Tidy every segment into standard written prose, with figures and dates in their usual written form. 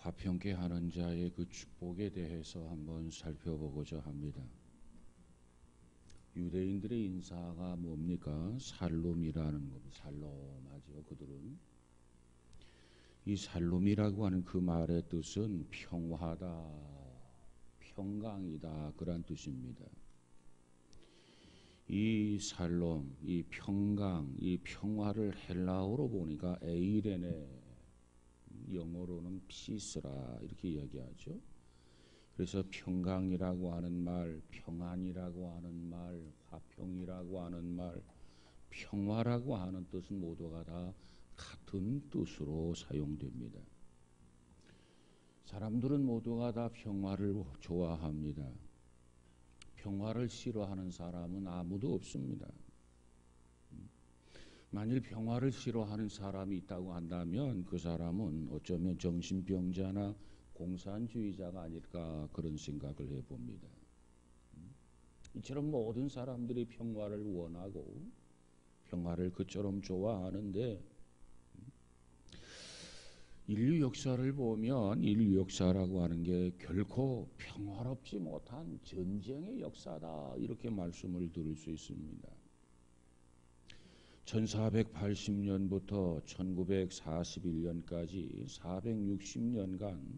화평케 하는 자의 그 축복에 대해서 한번 살펴보고자 합니다. 유대인들의 인사가 뭡니까? 살롬이라는 겁니다. 살롬하죠. 그들은 이 살롬이라고 하는 그 말의 뜻은 평화다, 평강이다, 그런 뜻입니다. 이 살롬, 이 평강, 이 평화를 헬라어로 보니까 에이레네, 영어로는 피스라 이렇게 이야기하죠. 그래서 평강이라고 하는 말, 평안이라고 하는 말, 화평이라고 하는 말, 평화라고 하는 뜻은 모두가 다 같은 뜻으로 사용됩니다. 사람들은 모두가 다 평화를 좋아합니다. 평화를 싫어하는 사람은 아무도 없습니다. 만일 평화를 싫어하는 사람이 있다고 한다면 그 사람은 어쩌면 정신병자나 공산주의자가 아닐까 그런 생각을 해봅니다. 이처럼 모든 사람들이 평화를 원하고 평화를 그처럼 좋아하는데 인류 역사를 보면 인류 역사라고 하는 게 결코 평화롭지 못한 전쟁의 역사다 이렇게 말씀을 드릴 수 있습니다. 1480년부터 1941년까지 460년간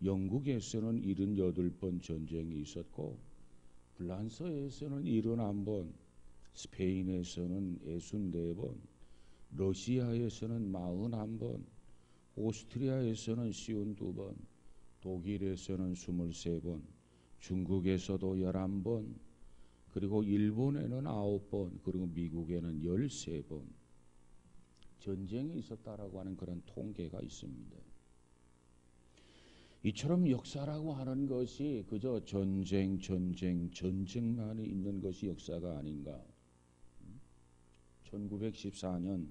영국에서는 78번 전쟁이 있었고 프랑스에서는 71번, 스페인에서는 64번, 러시아에서는 41번, 오스트리아에서는 52번, 독일에서는 23번, 중국에서도 11번, 그리고 일본에는 9번, 그리고 미국에는 13번 전쟁이 있었다라고 하는 그런 통계가 있습니다. 이처럼 역사라고 하는 것이 그저 전쟁만이 있는 것이 역사가 아닌가. 1914년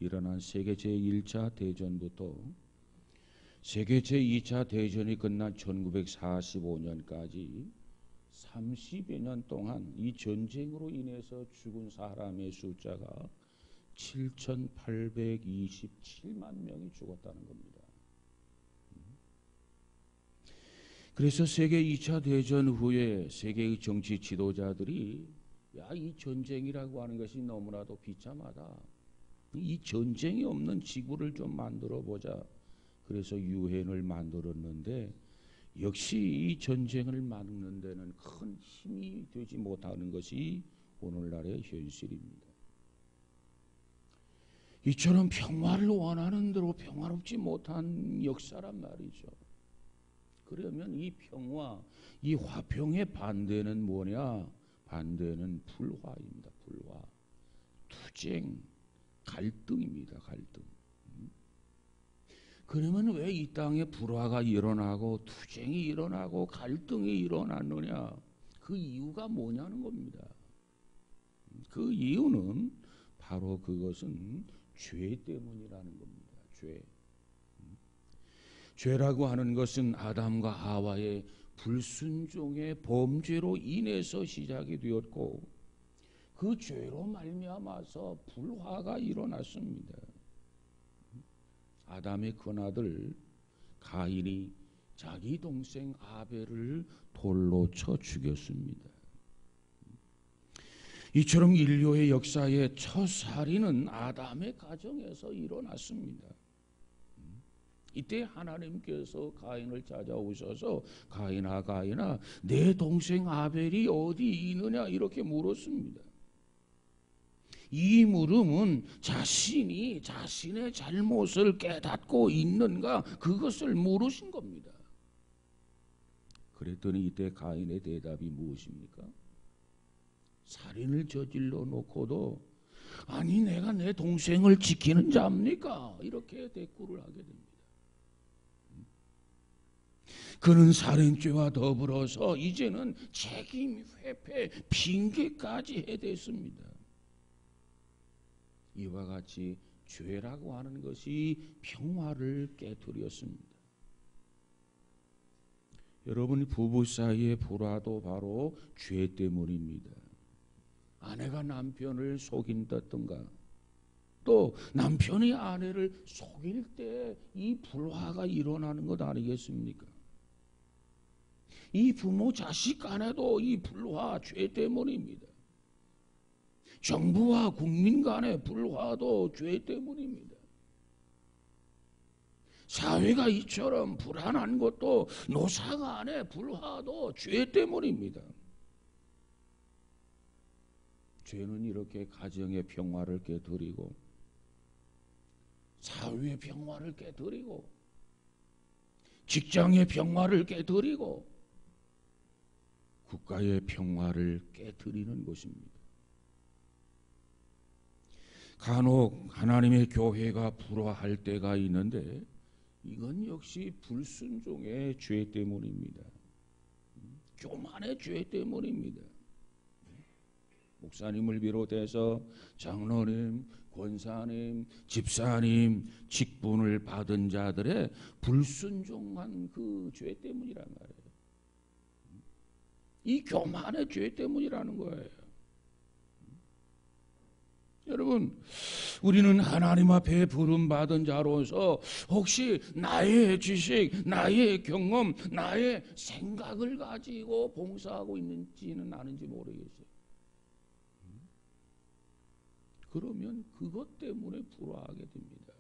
일어난 세계 제1차 대전부터 세계 제2차 대전이 끝난 1945년까지 30여 년 동안 이 전쟁으로 인해서 죽은 사람의 숫자가 7,827만 명이 죽었다는 겁니다. 그래서 세계 2차 대전 후에 세계의 정치 지도자들이 이 전쟁이라고 하는 것이 너무나도 비참하다. 이 전쟁이 없는 지구를 좀 만들어 보자. 그래서 유엔을 만들었는데 역시 이 전쟁을 막는 데는 큰 힘이 되지 못하는 것이 오늘날의 현실입니다. 이처럼 평화를 원하는 대로 평화롭지 못한 역사란 말이죠. 그러면 이 평화, 이 화평의 반대는 뭐냐? 반대는 불화입니다. 불화, 투쟁, 갈등입니다. 갈등. 그러면 왜 이 땅에 불화가 일어나고 투쟁이 일어나고 갈등이 일어났느냐? 그 이유가 뭐냐는 겁니다. 그 이유는 바로 그것은 죄 때문이라는 겁니다. 죄. 죄라고 하는 것은 아담과 하와의 불순종의 범죄로 인해서 시작이 되었고 그 죄로 말미암아서 불화가 일어났습니다. 아담의 큰아들 가인이 자기 동생 아벨을 돌로 쳐 죽였습니다. 이처럼 인류의 역사의 첫 살인은 아담의 가정에서 일어났습니다. 이때 하나님께서 가인을 찾아오셔서 가인아 내 동생 아벨이 어디 있느냐 이렇게 물었습니다. 이 물음은 자신이 자신의 잘못을 깨닫고 있는가 그것을 물으신 겁니다. 그랬더니 이때 가인의 대답이 무엇입니까? 살인을 저질러 놓고도 아니 내가 내 동생을 지키는 자입니까? 이렇게 대꾸를 하게 됩니다. 그는 살인죄와 더불어서 이제는 책임 회피 핑계까지 해댔습니다. 이와 같이 죄라고 하는 것이 평화를 깨뜨렸습니다. 여러분 부부 사이의 불화도 바로 죄 때문입니다. 아내가 남편을 속인다든가 또 남편이 아내를 속일 때 이 불화가 일어나는 것 아니겠습니까? 이 부모 자식 간에도 이 불화 죄 때문입니다. 정부와 국민 간의 불화도 죄 때문입니다. 사회가 이처럼 불안한 것도 노사 간의 불화도 죄 때문입니다. 죄는 이렇게 가정의 평화를 깨뜨리고 사회의 평화를 깨뜨리고 직장의 평화를 깨뜨리고 국가의 평화를 깨뜨리는 것입니다. 간혹 하나님의 교회가 불화할 때가 있는데 이건 역시 불순종의 죄 때문입니다. 교만의 죄 때문입니다. 목사님을 비롯해서 장로님, 권사님, 집사님, 직분을 받은 자들의 불순종한 그 죄 때문이란 말이에요. 이 교만의 죄 때문이라는 거예요. 여러분, 우리는 하나님 앞에 부름받은 자로서 혹시 나의 지식, 나의 경험, 나의 생각을 가지고 봉사하고 있는지는 아는지 모르겠어요. 그러면 그것 때문에 불화하게 됩니다.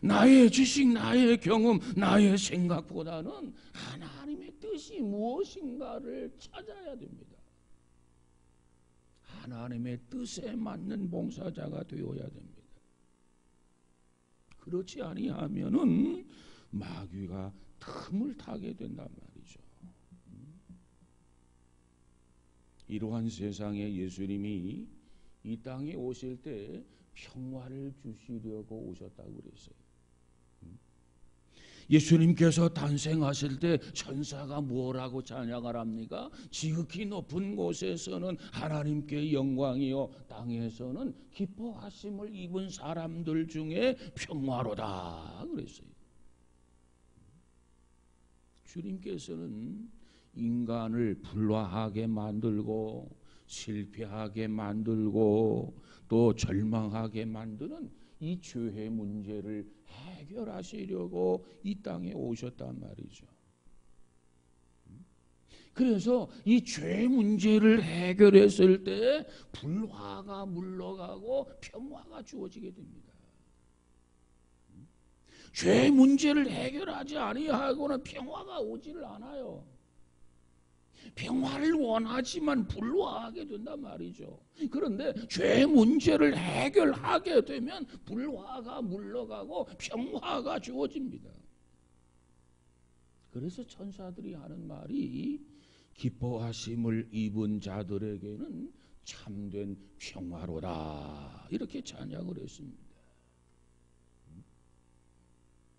나의 지식, 나의 경험, 나의 생각보다는 하나님의 뜻이 무엇인가를 찾아야 됩니다. 하나님의 뜻에 맞는 봉사자가 되어야 됩니다. 그렇지 아니하면은 마귀가 틈을 타게 된단 말이죠. 이러한 세상에 예수님이 이 땅에 오실 때 평화를 주시려고 오셨다고 그랬어요. 예수님께서 탄생하실 때 천사가 뭐라고 찬양을 합니까? 지극히 높은 곳에서는 하나님께 영광이요 땅에서는 기뻐하심을 입은 사람들 중에 평화로다 그랬어요. 주님께서는 인간을 불화하게 만들고 실패하게 만들고 또 절망하게 만드는 이 죄의 문제를 해결하시려고 이 땅에 오셨단 말이죠. 그래서 이 죄 문제를 해결했을 때 불화가 물러가고 평화가 주어지게 됩니다. 죄 문제를 해결하지 아니하고는 평화가 오지를 않아요. 평화를 원하지만 불화하게 된단 말이죠. 그런데 죄 문제를 해결하게 되면 불화가 물러가고 평화가 주어집니다. 그래서 천사들이 하는 말이 기뻐하심을 입은 자들에게는 참된 평화로다 이렇게 찬양을 했습니다.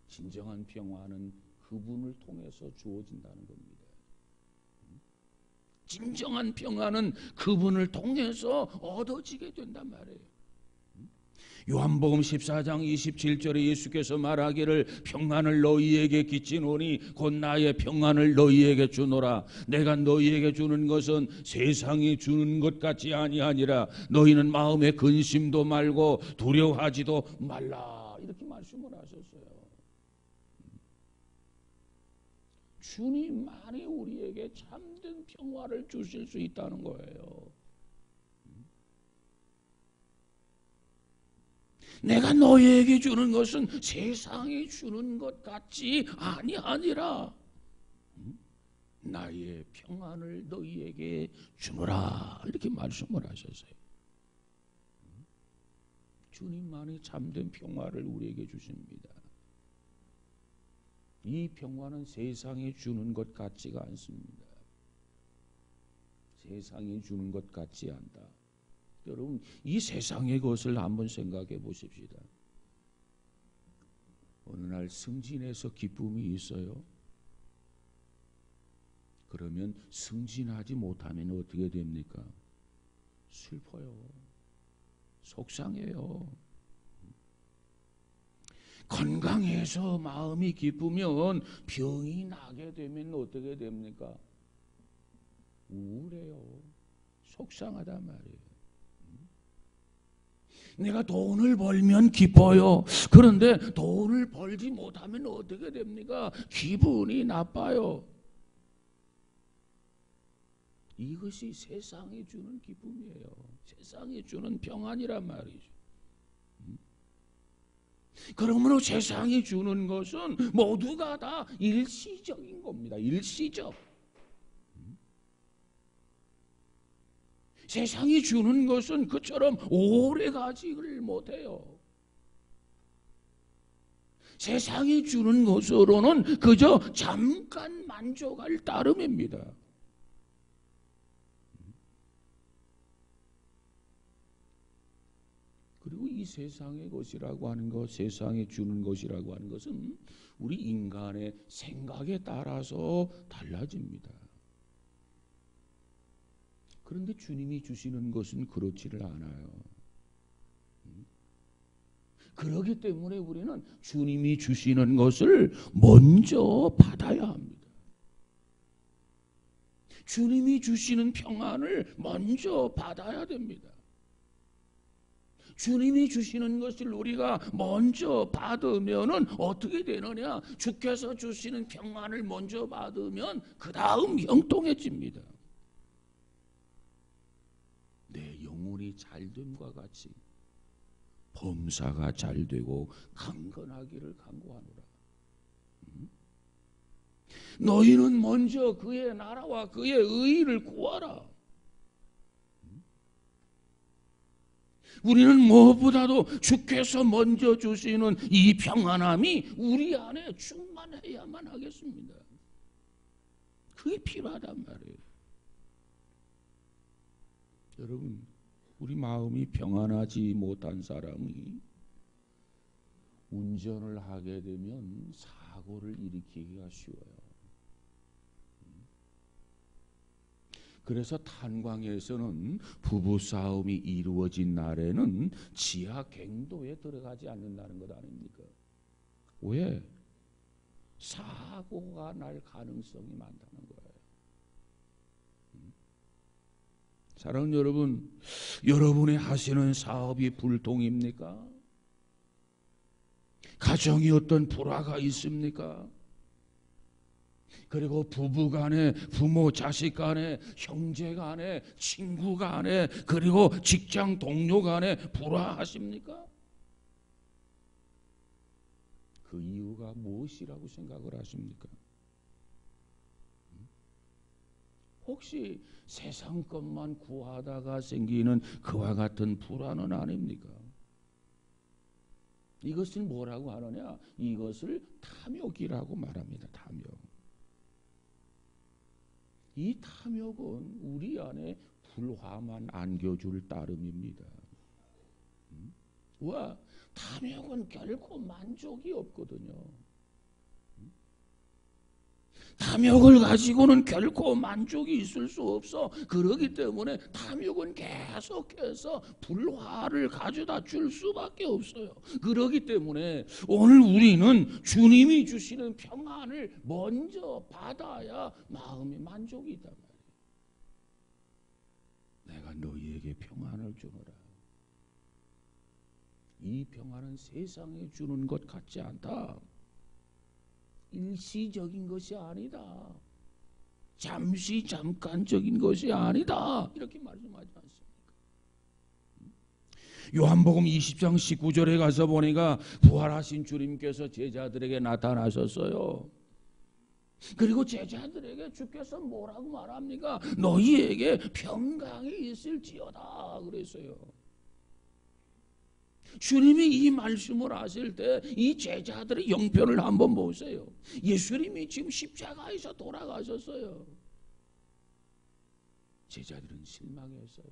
진정한 평화는 그분을 통해서 주어진다는 겁니다. 진정한 평화는 그분을 통해서 얻어지게 된단 말이에요. 요한복음 14장 27절에 예수께서 말하기를 평안을 너희에게 끼치노니 곧 나의 평안을 너희에게 주노라. 내가 너희에게 주는 것은 세상이 주는 것 같이 아니하니라. 너희는 마음에 근심도 말고 두려워하지도 말라. 이렇게 말씀을 하셨어요. 주님만이 우리에게 참된 평화를 주실 수 있다는 거예요. 내가 너희에게 주는 것은 세상이 주는 것 같지 아니하니라. 나의 평안을 너희에게 주노라 이렇게 말씀을 하셨어요. 주님만이 참된 평화를 우리에게 주십니다. 이 평화는 세상이 주는 것 같지가 않습니다. 세상이 주는 것 같지 않다. 여러분, 이 세상의 것을 한번 생각해 보십시다. 어느 날 승진해서 기쁨이 있어요. 그러면 승진하지 못하면 어떻게 됩니까? 슬퍼요. 속상해요. 건강해서 마음이 기쁘면 병이 나게 되면 어떻게 됩니까? 우울해요. 속상하단 말이에요. 내가 돈을 벌면 기뻐요. 그런데 돈을 벌지 못하면 어떻게 됩니까? 기분이 나빠요. 이것이 세상이 주는 기쁨이에요. 세상이 주는 평안이란 말이죠. 그러므로 세상이 주는 것은 모두가 다 일시적인 겁니다. 일시적. 세상이 주는 것은 그처럼 오래 가지를 못해요. 세상이 주는 것으로는 그저 잠깐 만족할 따름입니다. 그리고 이 세상의 것이라고 하는 것, 세상에 주는 것이라고 하는 것은 우리 인간의 생각에 따라서 달라집니다. 그런데 주님이 주시는 것은 그렇지를 않아요. 그렇기 때문에 우리는 주님이 주시는 것을 먼저 받아야 합니다. 주님이 주시는 평안을 먼저 받아야 됩니다. 주님이 주시는 것을 우리가 먼저 받으면은 어떻게 되느냐? 주께서 주시는 평안을 먼저 받으면 그 다음 형통해집니다. 내 영혼이 잘됨과 같이 범사가 잘되고 강건하기를 간구하노라. 너희는 먼저 그의 나라와 그의 의를 구하라. 우리는 무엇보다도 주께서 먼저 주시는 이 평안함이 우리 안에 충만해야만 하겠습니다. 그게 필요하단 말이에요. 여러분, 우리 마음이 평안하지 못한 사람이 운전을 하게 되면 사고를 일으키기가 쉬워요. 그래서 탄광에서는 부부싸움이 이루어진 날에는 지하 갱도에 들어가지 않는다는 것 아닙니까? 왜? 사고가 날 가능성이 많다는 거예요. 사랑하는 여러분, 여러분이 하시는 사업이 불통입니까? 가정이 어떤 불화가 있습니까? 그리고 부부 간에, 부모 자식 간에, 형제 간에, 친구 간에, 그리고 직장 동료 간에 불화하십니까? 그 이유가 무엇이라고 생각을 하십니까? 혹시 세상 것만 구하다가 생기는 그와 같은 불화는 아닙니까? 이것을 뭐라고 하느냐? 이것을 탐욕이라고 말합니다. 탐욕. 이 탐욕은 우리 안에 불화만 안겨줄 따름입니다. 와, 탐욕은 결코 만족이 없거든요. 탐욕을 가지고는 결코 만족이 있을 수 없어. 그렇기 때문에 탐욕은 계속해서 불화를 가져다 줄 수밖에 없어요. 그렇기 때문에 오늘 우리는 주님이 주시는 평안을 먼저 받아야 마음의 만족이 있단 말이에요. 내가 너희에게 평안을 주노라. 이 평안은 세상에 주는 것 같지 않다. 일시적인 것이 아니다. 잠시 잠깐적인 것이 아니다. 이렇게 말씀하지 않습니까? 요한복음 20장 19절에 가서 보니까 부활하신 주님께서 제자들에게 나타나셨어요. 그리고 제자들에게 주께서 뭐라고 말합니까? 너희에게 평강이 있을지어다 그랬어요. 주님이 이 말씀을 하실 때 이 제자들의 형편을 한번 보세요. 예수님이 지금 십자가에서 돌아가셨어요. 제자들은 실망했어요.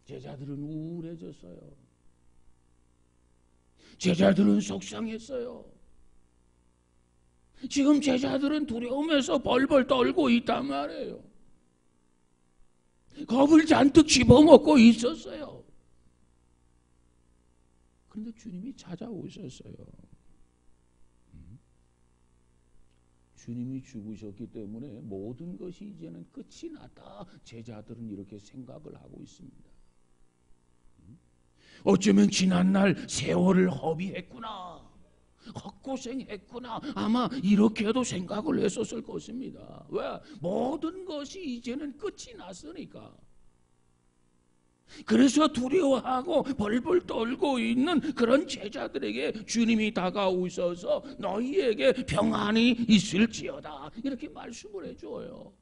제자들은 우울해졌어요. 제자들은 속상했어요. 지금 제자들은 두려움에서 벌벌 떨고 있단 말이에요. 겁을 잔뜩 집어먹고 있었어요. 그런데 주님이 찾아오셨어요. 주님이 죽으셨기 때문에 모든 것이 이제는 끝이 났다. 제자들은 이렇게 생각을 하고 있습니다. 어쩌면 지난날 세월을 허비했구나, 헛고생했구나, 아마 이렇게도 생각을 했었을 것입니다. 왜? 모든 것이 이제는 끝이 났으니까. 그래서 두려워하고 벌벌 떨고 있는 그런 제자들에게 주님이 다가오셔서 너희에게 평안이 있을지어다 이렇게 말씀을 해줘요.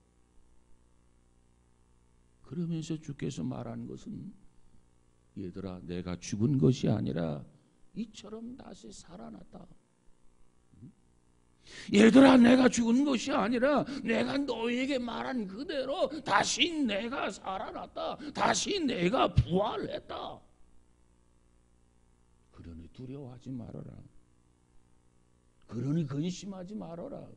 그러면서 주께서 말한 것은, 얘들아, 내가 죽은 것이 아니라 이처럼 다시 살아났다. 얘들아, 내가 죽은 것이 아니라 내가 너희에게 말한 그대로 다시 내가 살아났다. 다시 내가 부활했다. 그러니 두려워하지 말아라. 그러니 근심하지 말아라.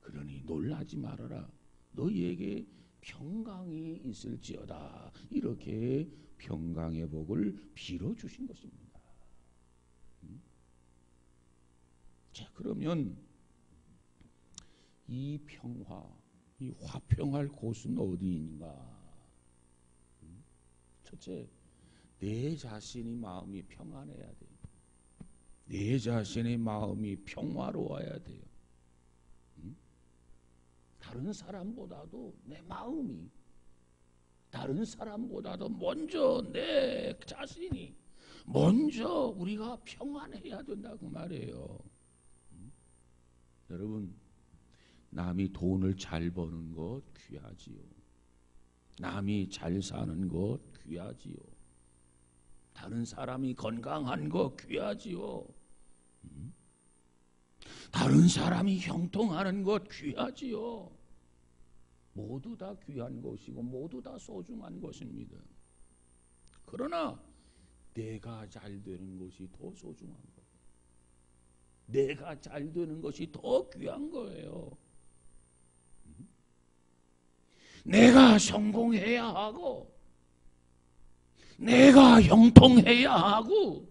그러니 놀라지 말아라. 너희에게 평강이 있을지어다. 이렇게 평강의 복을 빌어주신 것입니다. 자, 그러면 이 평화, 이 화평할 곳은 어디인가? 첫째, 내 자신이 마음이 평안해야 돼요. 내 자신의 마음이 평화로워야 돼요. 다른 사람보다도 내 마음이, 다른 사람보다도 먼저 내 자신이 먼저 우리가 평안해야 된다고 말해요. 여러분, 남이 돈을 잘 버는 것 귀하지요. 남이 잘 사는 것 귀하지요. 다른 사람이 건강한 것 귀하지요. 다른 사람이 형통하는 것 귀하지요. 모두 다 귀한 것이고 모두 다 소중한 것입니다. 그러나 내가 잘 되는 것이 더 소중한 거예요. 내가 잘 되는 것이 더 귀한 거예요. 내가 성공해야 하고, 내가 형통해야 하고,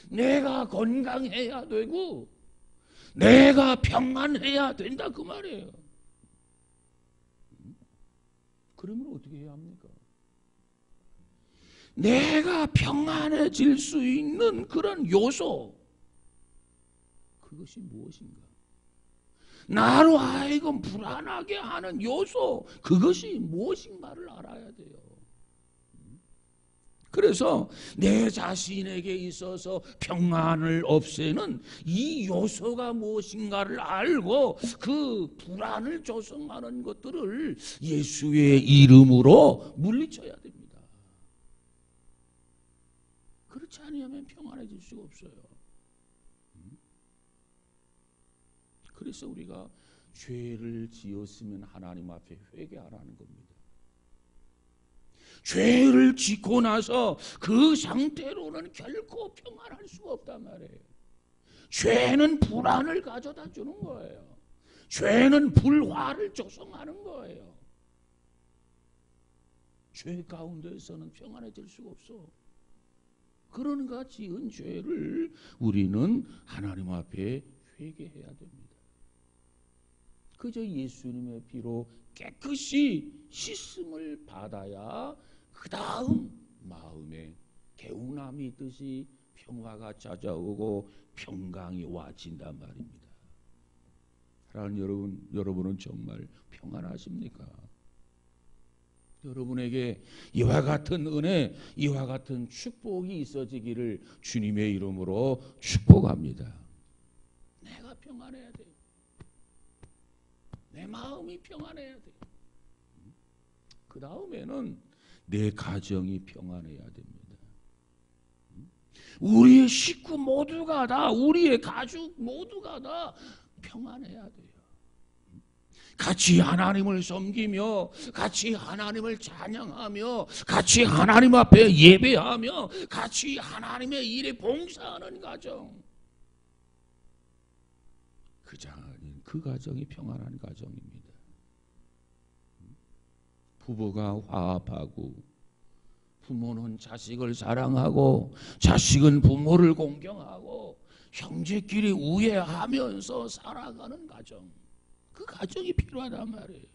내가 건강해야 되고, 내가 평안해야 된다 그 말이에요. 그러면 어떻게 해야 합니까? 내가 평안해질 수 있는 그런 요소, 그것이 무엇인가? 나로 하여금 불안하게 하는 요소, 그것이 무엇인가를 알아야 돼요. 그래서 내 자신에게 있어서 평안을 없애는 이 요소가 무엇인가를 알고 그 불안을 조성하는 것들을 예수의 이름으로 물리쳐야 됩니다. 그렇지 않으면 평안해질 수가 없어요. 그래서 우리가 죄를 지었으면 하나님 앞에 회개하라는 겁니다. 죄를 짓고 나서 그 상태로는 결코 평안할 수가 없단 말이에요. 죄는 불안을 가져다 주는 거예요. 죄는 불화를 조성하는 거예요. 죄 가운데서는 평안해질 수가 없어. 그러니까 지은 죄를 우리는 하나님 앞에 회개해야 됩니다. 그저 예수님의 피로 깨끗이 씻음을 받아야 그 다음 마음에 개운함이 있듯이 평화가 찾아오고 평강이 와진단 말입니다. 사랑하는 여러분은 정말 평안하십니까? 여러분에게 이와 같은 은혜, 이와 같은 축복이 있어지기를 주님의 이름으로 축복합니다. 내가 평안해야 돼요. 내 마음이 평안해야 돼요. 그 다음에는 내 가정이 평안해야 됩니다. 우리의 식구 모두가 다, 우리의 가족 모두가 다 평안해야 돼요. 같이 하나님을 섬기며, 같이 하나님을 찬양하며, 같이 하나님 앞에 예배하며, 같이 하나님의 일에 봉사하는 가정. 그 가정이 평안한 가정입니다. 부부가 화합하고, 부모는 자식을 사랑하고, 자식은 부모를 공경하고, 형제끼리 우애하면서 살아가는 가정, 그 가정이 필요하단 말이에요.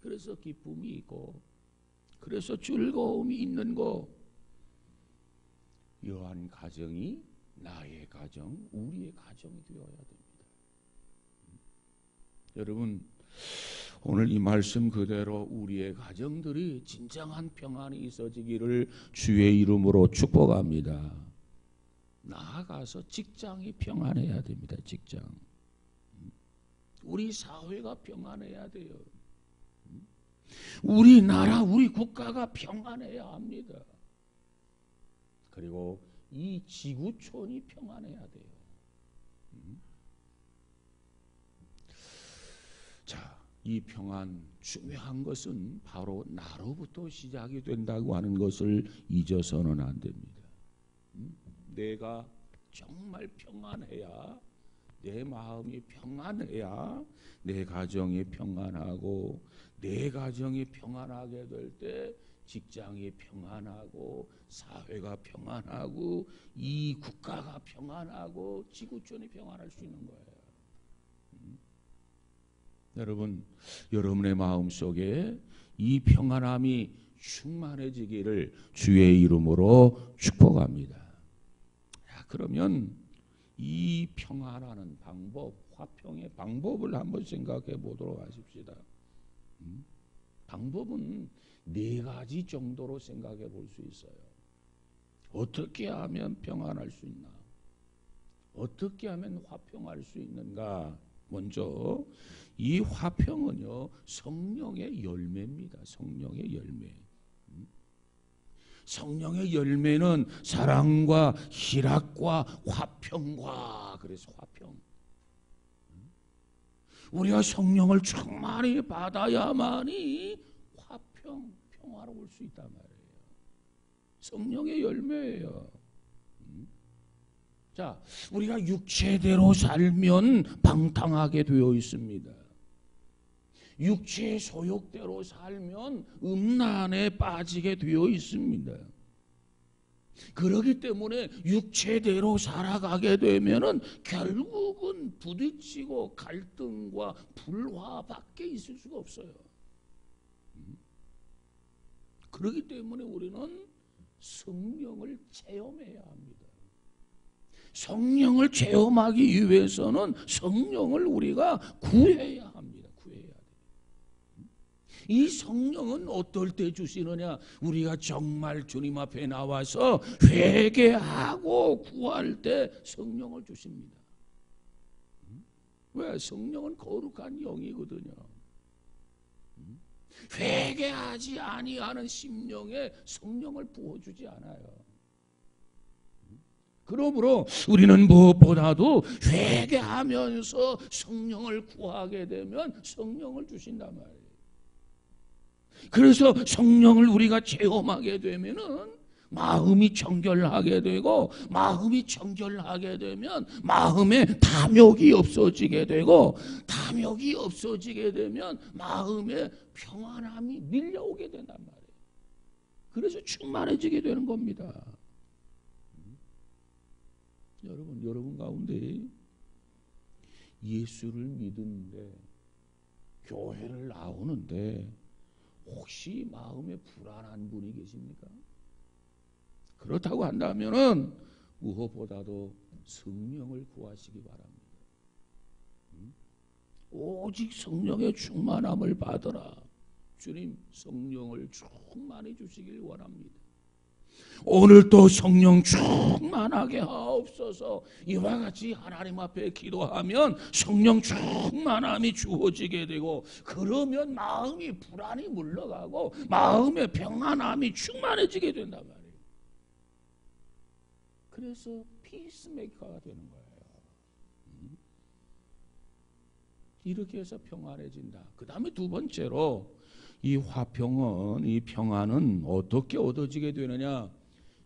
그래서 기쁨이 있고, 그래서 즐거움이 있는 거, 이러한 가정이 나의 가정, 우리의 가정이 되어야 됩니다. 여러분, 오늘 이 말씀 그대로 우리의 가정들이 진정한 평안이 있어지기를 주의 이름으로 축복합니다. 나아가서 직장이 평안해야 됩니다. 직장. 우리 사회가 평안해야 돼요. 우리 나라, 우리 국가가 평안해야 합니다. 그리고 이 지구촌이 평안해야 돼요. 자, 이 평안, 중요한 것은 바로 나로부터 시작이 된다고 하는 것을 잊어서는 안 됩니다. 내가 정말 평안해야, 내 마음이 평안해야 내 가정이 평안하고, 내 가정이 평안하게 될 때 직장이 평안하고, 사회가 평안하고, 이 국가가 평안하고, 지구촌이 평안할 수 있는 거예요. 여러분, 여러분의 마음속에 이 평안함이 충만해지기를 주의 이름으로 축복합니다. 그러면 이 평안하는 방법, 화평의 방법을 한번 생각해 보도록 하십시다. 방법은 4가지 정도로 생각해 볼 수 있어요. 어떻게 하면 평안할 수 있나? 어떻게 하면 화평할 수 있는가? 먼저 이 화평은요, 성령의 열매입니다. 성령의 열매. 성령의 열매는 사랑과 희락과 화평과, 그래서 화평. 우리가 성령을 충만히 받아야만이 화평, 평화로울 수 있단 말이에요. 성령의 열매예요. 자, 우리가 육체대로 살면 방탕하게 되어 있습니다. 육체의 소욕대로 살면 음란에 빠지게 되어 있습니다. 그렇기 때문에 육체대로 살아가게 되면은 결국은 부딪히고 갈등과 불화밖에 있을 수가 없어요. 그렇기 때문에 우리는 성령을 체험해야 합니다. 성령을 체험하기 위해서는 성령을 우리가 구해야 합니다. 구해야 돼요. 이 성령은 어떨 때 주시느냐? 우리가 정말 주님 앞에 나와서 회개하고 구할 때 성령을 주십니다. 왜? 성령은 거룩한 영이거든요. 회개하지 아니하는 심령에 성령을 부어주지 않아요. 그러므로 우리는 무엇보다도 회개하면서 성령을 구하게 되면 성령을 주신단 말이에요. 그래서 성령을 우리가 체험하게 되면은 마음이 정결하게 되고, 마음이 정결하게 되면 마음에 탐욕이 없어지게 되고, 탐욕이 없어지게 되면 마음에 평안함이 밀려오게 된단 말이에요. 그래서 충만해지게 되는 겁니다. 여러분 가운데 예수를 믿는데, 교회를 나오는데 혹시 마음에 불안한 분이 계십니까? 그렇다고 한다면은 무엇보다도 성령을 구하시기 바랍니다. 오직 성령의 충만함을 받으라. 주님, 성령을 충만히 주시길 원합니다. 오늘도 성령 충만하게 하옵소서. 이와 같이 하나님 앞에 기도하면 성령 충만함이 주어지게 되고, 그러면 마음이 불안이 물러가고 마음의 평안함이 충만해지게 된단 말이에요. 그래서 피스메이커가 되는 거예요. 이렇게 해서 평안해진다. 그 다음에 두 번째로, 이 화평은, 이 평안은 어떻게 얻어지게 되느냐?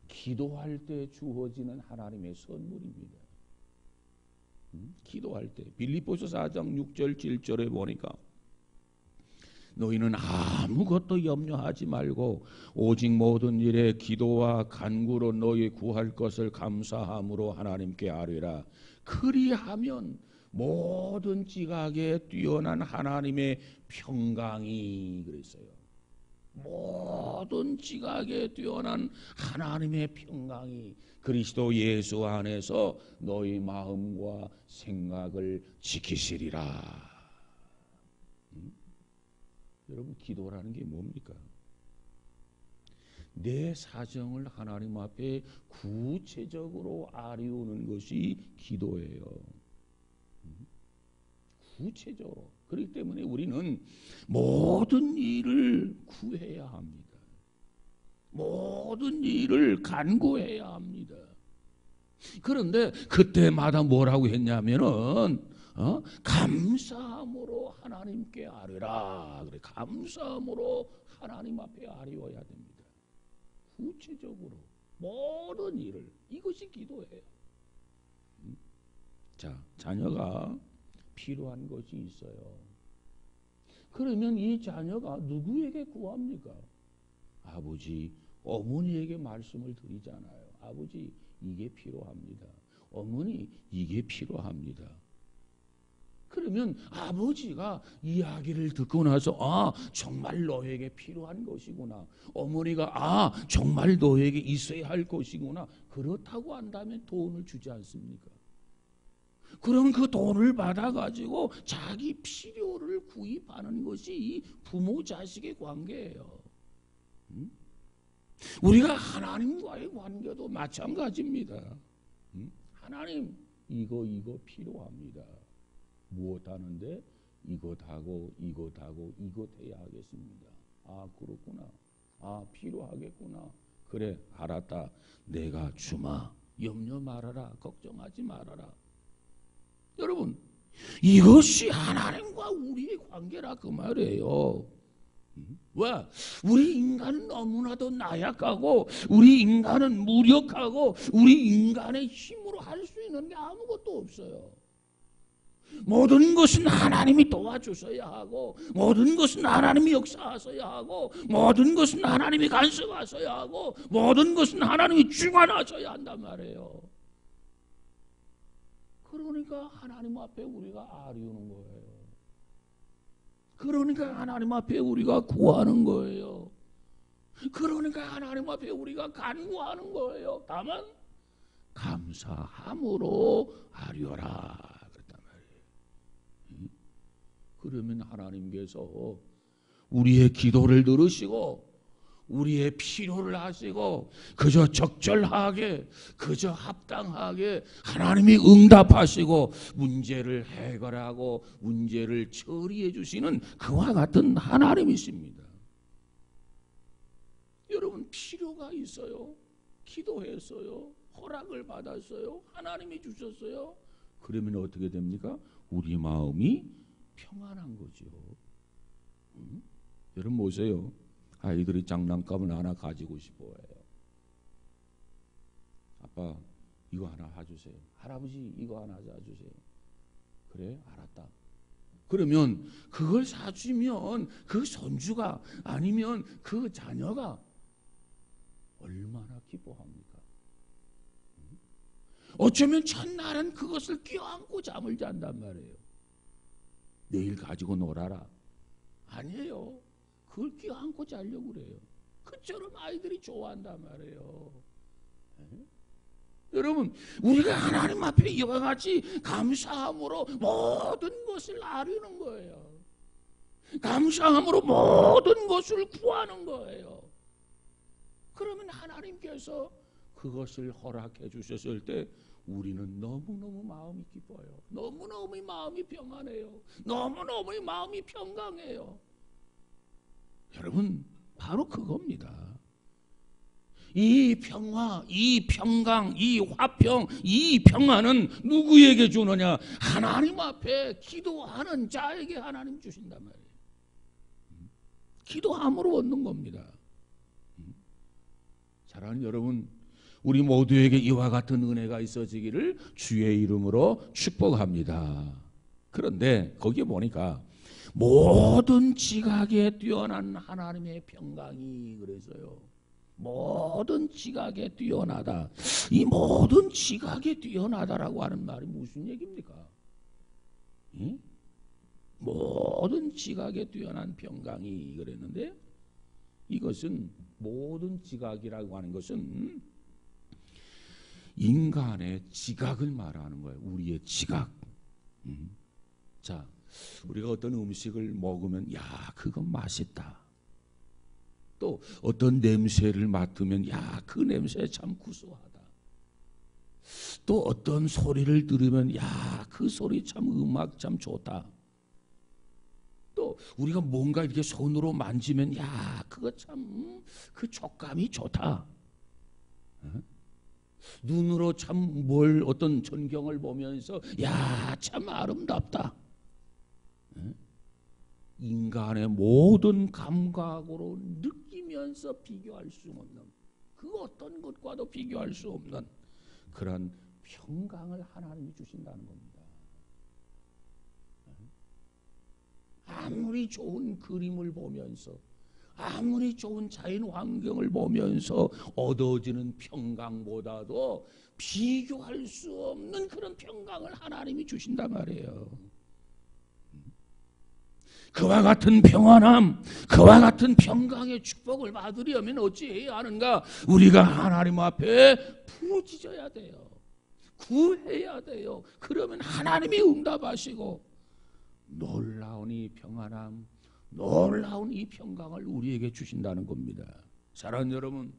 기도할 때 주어지는 하나님의 선물입니다. 기도할 때 빌립보서 4장 6절 7절에 보니까, 너희는 아무것도 염려하지 말고 오직 모든 일에 기도와 간구로 너희 구할 것을 감사함으로 하나님께 아뢰라. 그리하면 모든 지각에 뛰어난 하나님의 평강이, 그랬어요. 모든 지각에 뛰어난 하나님의 평강이 그리스도 예수 안에서 너희 마음과 생각을 지키시리라. 여러분, 기도라는 게 뭡니까? 내 사정을 하나님 앞에 구체적으로 아뢰는 것이 기도예요. 구체적으로. 그렇기 때문에 우리는 모든 일을 구해야 합니다. 모든 일을 간구해야 합니다. 그런데 그때마다 뭐라고 했냐면은 감사함으로 하나님께 아뢰라. 그래, 감사함으로 하나님 앞에 아뢰어야 됩니다. 구체적으로 모든 일을, 이것이 기도예요. 자, 자녀가 필요한 것이 있어요. 그러면 이 자녀가 누구에게 구합니까? 아버지, 어머니에게 말씀을 드리잖아요. 아버지, 이게 필요합니다. 어머니, 이게 필요합니다. 그러면 아버지가 이야기를 듣고 나서 정말 너에게 필요한 것이구나. 어머니가 정말 너에게 있어야 할 것이구나. 그렇다고 한다면 돈을 주지 않습니까? 그럼 그 돈을 받아가지고 자기 필요를 구입하는 것이 이 부모 자식의 관계예요. 우리가 하나님과의 관계도 마찬가지입니다. 하나님, 이거 필요합니다. 무엇 하는데? 이것하고 이것하고 이것 해야 하겠습니다. 그렇구나. 필요하겠구나. 그래, 알았다. 내가 주마. 염려 말아라. 걱정하지 말아라. 여러분, 이것이 하나님과 우리의 관계라 그 말이에요. 왜? 우리 인간은 너무나도 나약하고 우리 인간은 무력하고 우리 인간의 힘으로 할 수 있는 게 아무것도 없어요. 모든 것은 하나님이 도와주셔야 하고 모든 것은 하나님이 역사하셔야 하고 모든 것은 하나님이 간섭하셔야 하고 모든 것은 하나님이 주관하셔야 한단 말이에요. 그러니까 하나님 앞에 우리가 아뢰는 거예요. 그러니까 하나님 앞에 우리가 구하는 거예요. 그러니까 하나님 앞에 우리가 간구하는 거예요. 다만 감사함으로 아뢰라. 그러면 하나님께서 우리의 기도를 들으시고 우리의 필요를 아시고 그저 적절하게 그저 합당하게 하나님이 응답하시고 문제를 해결하고 문제를 처리해 주시는 그와 같은 하나님이십니다. 여러분, 필요가 있어요. 기도했어요. 허락을 받았어요. 하나님이 주셨어요. 그러면 어떻게 됩니까? 우리 마음이 평안한 거죠. 여러분 보세요. 아이들이 장난감을 하나 가지고 싶어해요. 아빠, 이거 하나 사주세요. 할아버지, 이거 하나 사주세요. 그래, 알았다. 그러면 그걸 사주면 그 손주가 아니면 그 자녀가 얼마나 기뻐합니까? 어쩌면 첫날은 그것을 껴안고 잠을 잔단 말이에요. 내일 가지고 놀아라. 아니에요. 그걸 껴안고 자려고 그래요. 그처럼 아이들이 좋아한단 말이에요. 여러분, 우리가 하나님 앞에 이와 같이 감사함으로 모든 것을 아뢰는 거예요. 감사함으로 모든 것을 구하는 거예요. 그러면 하나님께서 그것을 허락해 주셨을 때 우리는 너무너무 마음이 기뻐요. 너무너무 마음이 평안해요. 너무너무 마음이 평강해요. 여러분, 바로 그겁니다. 이 평화, 이 평강, 이 화평, 이 평안은 누구에게 주느냐? 하나님 앞에 기도하는 자에게 하나님 주신단 말이에요. 기도함으로 얻는 겁니다. 사랑하는 여러분, 우리 모두에게 이와 같은 은혜가 있어지기를 주의 이름으로 축복합니다. 그런데 거기에 보니까 모든 지각에 뛰어난 하나님의 평강이 그래서요. 모든 지각에 뛰어나다. 이 모든 지각에 뛰어나다라고 하는 말이 무슨 얘기입니까? 응? 모든 지각에 뛰어난 평강이 그랬는데 이것은 모든 지각이라고 하는 것은 인간의 지각을 말하는 거예요. 우리의 지각. 자, 우리가 어떤 음식을 먹으면 야 그건 맛있다. 또 어떤 냄새를 맡으면 야 그 냄새 참 구수하다. 또 어떤 소리를 들으면 야 그 소리 참 음악 참 좋다. 또 우리가 뭔가 이렇게 손으로 만지면 야 그거 참 그 촉감이 좋다. 눈으로 참 뭘 어떤 전경을 보면서 야 참 아름답다. 인간의 모든 감각으로 느끼면서 비교할 수 없는 그 어떤 것과도 비교할 수 없는 그런 평강을 하나님이 주신다는 겁니다. 아무리 좋은 그림을 보면서 아무리 좋은 자연 환경을 보면서 얻어지는 평강보다도 비교할 수 없는 그런 평강을 하나님이 주신단 말이에요. 그와 같은 평안함, 그와 같은 평강의 축복을 받으려면 어찌해야 하는가? 우리가 하나님 앞에 부르짖어야 돼요. 구해야 돼요. 그러면 하나님이 응답하시고 놀라운 이 평안함, 놀라운 이 평강을 우리에게 주신다는 겁니다. 사랑하는 여러분,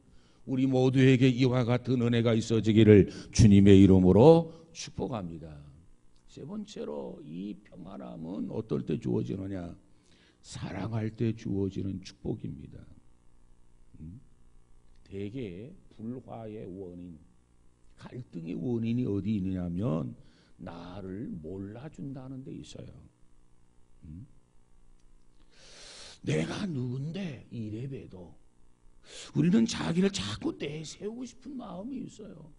우리 모두에게 이와 같은 은혜가 있어지기를 주님의 이름으로 축복합니다. 세 번째로 이 평안함은 어떨 때 주어지느냐? 사랑할 때 주어지는 축복입니다. 대개 불화의 원인, 갈등의 원인이 어디 있느냐면 나를 몰라준다는 데 있어요. 내가 누군데 이래봬도 우리는 자기를 자꾸 내세우고 싶은 마음이 있어요.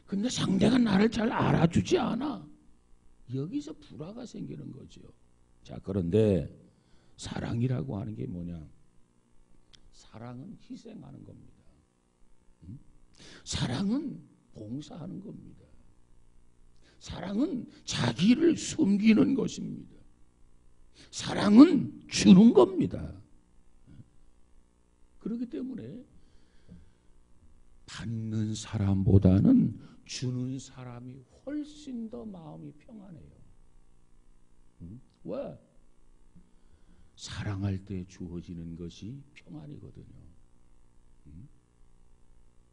근데 상대가 나를 잘 알아주지 않아. 여기서 불화가 생기는 거죠. 자, 그런데 사랑이라고 하는 게 뭐냐? 사랑은 희생하는 겁니다. 사랑은 봉사하는 겁니다. 사랑은 자기를 숨기는 것입니다. 사랑은 주는 겁니다. 그렇기 때문에 받는 사람보다는 주는 사람이 훨씬 더 마음이 평안해요. 왜? 사랑할 때 주어지는 것이 평안이거든요.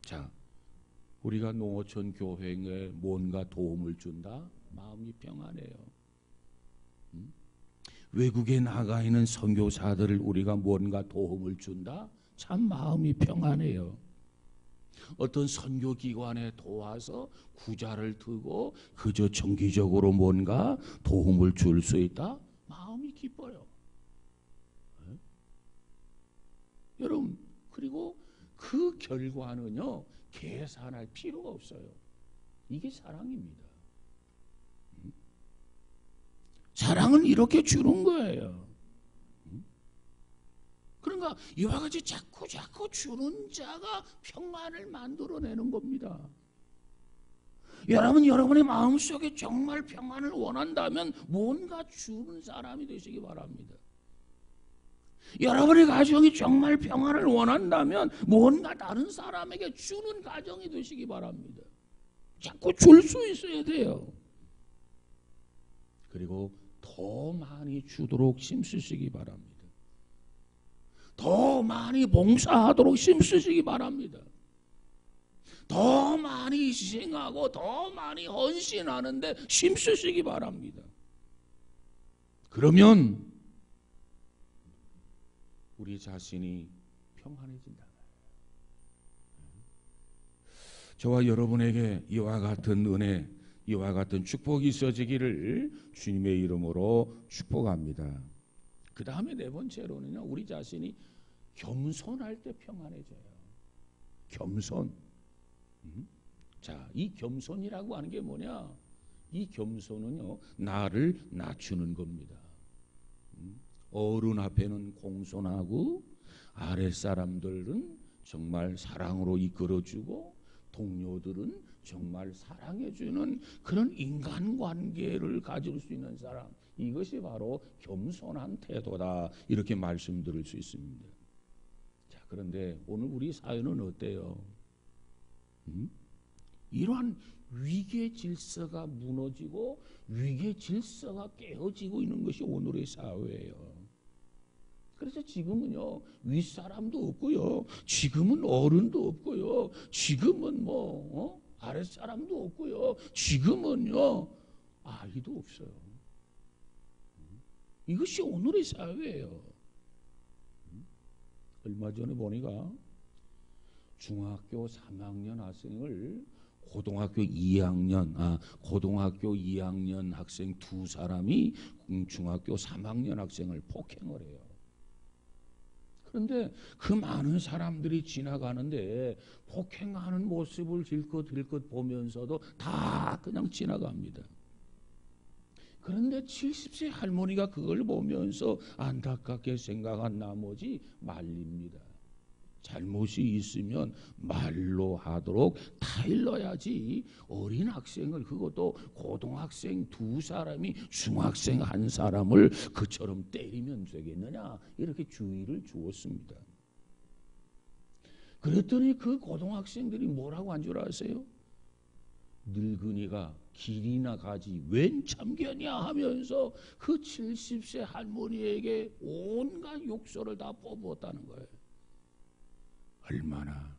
자, 우리가 농어촌 교회에 뭔가 도움을 준다? 마음이 평안해요. 외국에 나가 있는 선교사들을 우리가 뭔가 도움을 준다? 참 마음이 평안해요. 어떤 선교기관에 도와서 구자를 두고 그저 정기적으로 뭔가 도움을 줄 수 있다? 마음이 기뻐요. 네? 여러분, 그리고 그 결과는요 계산할 필요가 없어요. 이게 사랑입니다. 사랑은 이렇게 주는 거예요. 그러니까 이와 같이 자꾸 주는 자가 평안을 만들어내는 겁니다. 여러분, 여러분의 마음속에 정말 평안을 원한다면 뭔가 주는 사람이 되시기 바랍니다. 여러분의 가정이 정말 평안을 원한다면 뭔가 다른 사람에게 주는 가정이 되시기 바랍니다. 자꾸 줄 수 있어야 돼요. 그리고 더 많이 주도록 힘쓰시기 바랍니다. 더 많이 봉사하도록 힘쓰시기 바랍니다. 더 많이 희생하고 더 많이 헌신하는데 힘쓰시기 바랍니다. 그러면 우리 자신이 평안해진다. 저와 여러분에게 이와 같은 은혜, 이와 같은 축복이 있어지기를 주님의 이름으로 축복합니다. 그 다음에 네 번째로는요, 우리 자신이 겸손할 때 평안해져요. 겸손. 자, 이 겸손이라고 하는 게 뭐냐? 이 겸손은요, 나를 낮추는 겁니다. 어른 앞에는 공손하고 아랫사람들은 정말 사랑으로 이끌어주고 동료들은 정말 사랑해주는 그런 인간관계를 가질 수 있는 사람, 이것이 바로 겸손한 태도다, 이렇게 말씀드릴 수 있습니다. 자, 그런데 오늘 우리 사회는 어때요? 이러한 위계 질서가 무너지고 위계 질서가 깨어지고 있는 것이 오늘의 사회예요. 그래서 지금은요, 윗사람도 없고요, 지금은 어른도 없고요, 지금은 아랫사람도 없고요, 지금은요 아이도 없어요. 이것이 오늘의 사회예요. 얼마 전에 보니까 중학교 3학년 학생을 고등학교 2학년 학생 두 사람이 중학교 3학년 학생을 폭행을 해요. 그런데 그 많은 사람들이 지나가는데 폭행하는 모습을 질것 보면서도 다 그냥 지나갑니다. 그런데 70세 할머니가 그걸 보면서 안타깝게 생각한 나머지 말립니다. 잘못이 있으면 말로 하도록 타일러야지 어린 학생을, 그것도 고등학생 두 사람이 중학생 한 사람을 그처럼 때리면 되겠느냐, 이렇게 주의를 주었습니다. 그랬더니 그 고등학생들이 뭐라고 한 줄 아세요? 늙은이가 길이나 가지 웬 참견이야 하면서 그 70세 할머니에게 온갖 욕설을 다 퍼부었다는 거예요. 얼마나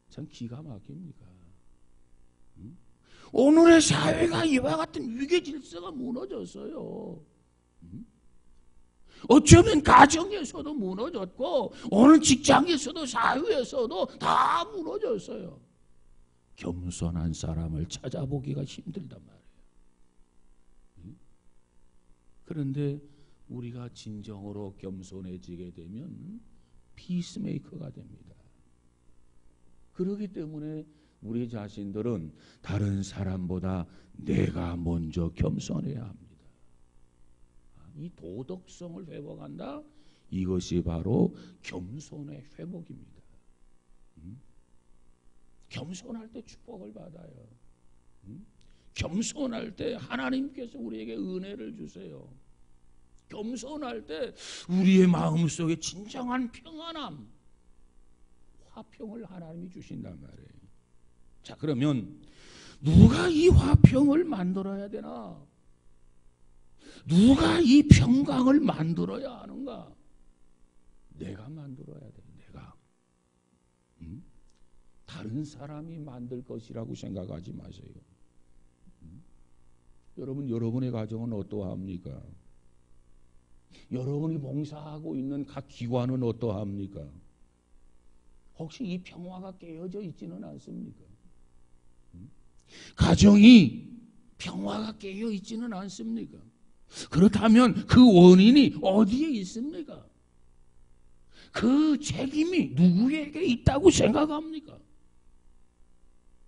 참 기가 막힙니까? 오늘의 사회가 이와 같은 위계 질서가 무너졌어요. 어쩌면 가정에서도 무너졌고 오늘 직장에서도 사회에서도 다 무너졌어요. 겸손한 사람을 찾아보기가 힘들단 말이에요. 그런데 우리가 진정으로 겸손해지게 되면 피스메이커가 됩니다. 그렇기 때문에 우리 자신들은 다른 사람보다 내가 먼저 겸손해야 합니다. 이 도덕성을 회복한다, 이것이 바로 겸손의 회복입니다. 겸손할 때 축복을 받아요. 겸손할 때 하나님께서 우리에게 은혜를 주세요. 겸손할 때 우리의 마음속에 진정한 평안함, 화평을 하나님이 주신단 말이에요. 자, 그러면 누가 이 화평을 만들어야 되나? 누가 이 평강을 만들어야 하는가? 내가 만들어야 돼. 내가. 다른 사람이 만들 것이라고 생각하지 마세요. 여러분의 가정은 어떠합니까? 여러분이 봉사하고 있는 각 기관은 어떠합니까? 혹시 이 평화가 깨어져 있지는 않습니까? 가정이 평화가 깨어 있지는 않습니까? 그렇다면 그 원인이 어디에 있습니까? 그 책임이 누구에게 있다고 생각합니까?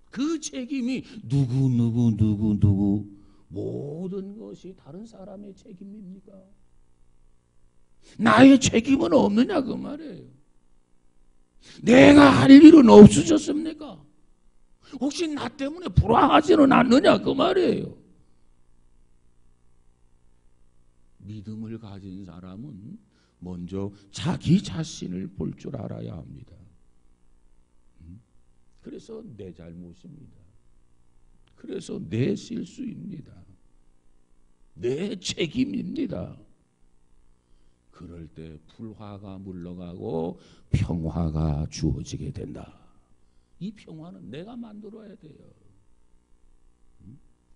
그 책임이 누구 모든 것이 다른 사람의 책임입니까? 나의 책임은 없느냐 그 말이에요. 내가 할 일은 없으셨습니까? 혹시 나 때문에 불안하지는 않느냐 그 말이에요. 믿음을 가진 사람은 먼저 자기 자신을 볼 줄 알아야 합니다. 그래서 내 잘못입니다. 그래서 내 실수입니다. 내 책임입니다. 그럴 때 불화가 물러가고 평화가 주어지게 된다. 이 평화는 내가 만들어야 돼요.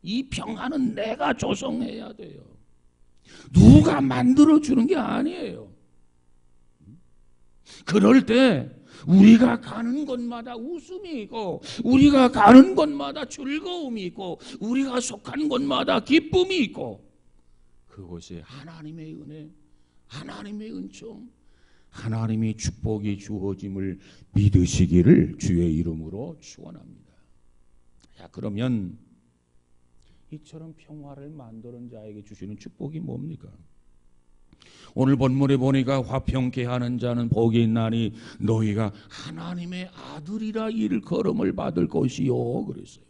이 평화는 내가 조성해야 돼요. 누가 만들어주는 게 아니에요. 그럴 때 우리가 가는 곳마다 웃음이 있고 우리가 가는 곳마다 즐거움이 있고 우리가 속한 곳마다 기쁨이 있고 그것이 하나님의 은혜, 하나님의 은총, 하나님의 축복이 주어짐을 믿으시기를 주의 이름으로 축원합니다. 자, 그러면 이처럼 평화를 만드는 자에게 주시는 축복이 뭡니까? 오늘 본문에 보니까 화평케 하는 자는 복이 있나니 너희가 하나님의 아들이라 일컬음을 받을 것이요 그랬어요.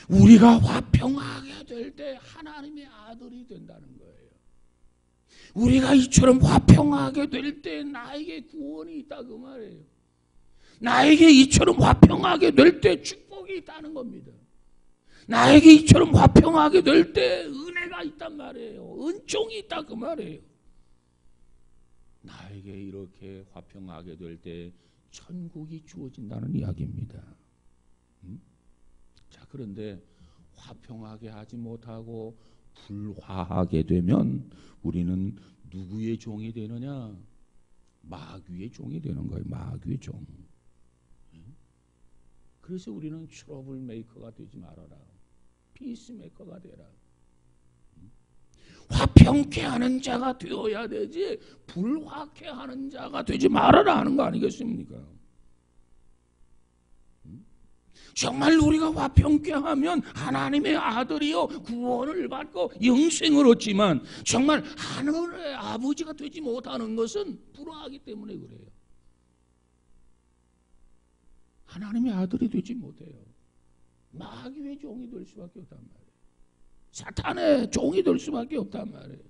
우리가 화평하게 될 때 하나님의 아들이 된다는 거예요. 우리가 이처럼 화평하게 될 때 나에게 구원이 있다 그 말이에요. 나에게 이처럼 화평하게 될 때 축복이 있다는 겁니다. 나에게 이처럼 화평하게 될 때 은혜가 있단 말이에요. 은총이 있다 그 말이에요. 나에게 이렇게 화평하게 될 때 천국이 주어진다는 이야기입니다. 자, 그런데 화평하게 하지 못하고 불화하게 되면 우리는 누구의 종이 되느냐? 마귀의 종이 되는 거예요. 마귀의 종. 그래서 우리는 트러블 메이커가 되지 말아라. 피스 메이커가 되라. 화평케 하는 자가 되어야 되지 불화케 하는 자가 되지 말아라 하는 거 아니겠습니까? 정말 우리가 화평케 하면 하나님의 아들이요 구원을 받고 영생을 얻지만 정말 하늘의 아버지가 되지 못하는 것은 불화하기 때문에 그래요. 하나님의 아들이 되지 못해요. 마귀의 종이 될 수밖에 없단 말이에요. 사탄의 종이 될 수밖에 없단 말이에요.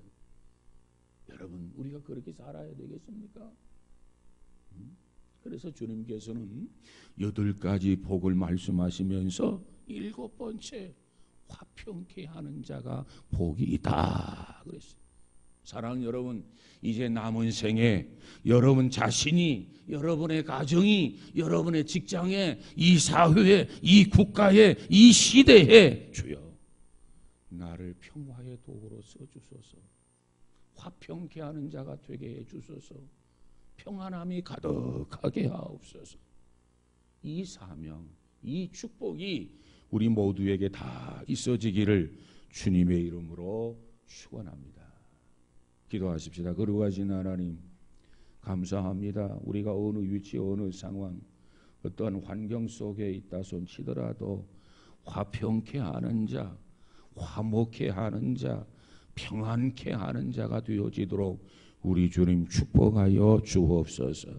여러분, 우리가 그렇게 살아야 되겠습니까? 그래서 주님께서는 8가지 복을 말씀하시면서 7번째 화평케 하는 자가 복이 있다 그랬어요. 사랑하는 여러분, 이제 남은 생에 여러분 자신이, 여러분의 가정이, 여러분의 직장에, 이 사회에, 이 국가에, 이 시대에 주여 나를 평화의 도구로 써주소서. 화평케 하는 자가 되게 해주소서. 평안함이 가득하게 하옵소서. 이 사명, 이 축복이 우리 모두에게 다 있어지기를 주님의 이름으로 축원합니다. 기도하십시다. 거룩하신 하나님, 감사합니다. 우리가 어느 위치, 어느 상황, 어떠한 환경 속에 있다 손치더라도 화평케 하는 자, 화목케 하는 자, 평안케 하는 자가 되어지도록 우리 주님 축복하여 주옵소서.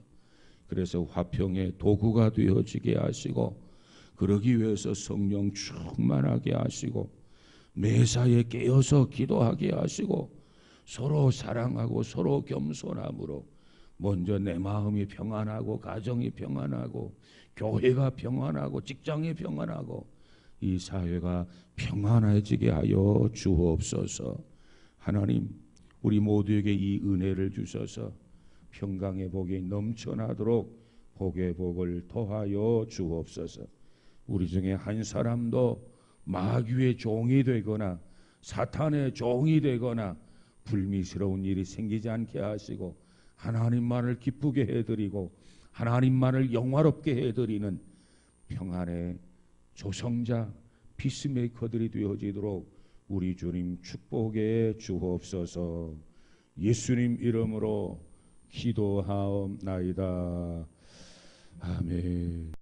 그래서 화평의 도구가 되어지게 하시고 그러기 위해서 성령 충만하게 하시고 매사에 깨어서 기도하게 하시고 서로 사랑하고 서로 겸손함으로 먼저 내 마음이 평안하고 가정이 평안하고 교회가 평안하고 직장이 평안하고 이 사회가 평안해지게 하여 주옵소서. 하나님, 우리 모두에게 이 은혜를 주셔서 평강의 복이 넘쳐나도록 복의 복을 더하여 주옵소서. 우리 중에 한 사람도 마귀의 종이 되거나 사탄의 종이 되거나 불미스러운 일이 생기지 않게 하시고 하나님만을 기쁘게 해드리고 하나님만을 영화롭게 해드리는 평안의 조성자 피스메이커들이 되어지도록 우리 주님 축복해 주옵소서. 예수님 이름으로 기도하옵나이다. 아멘.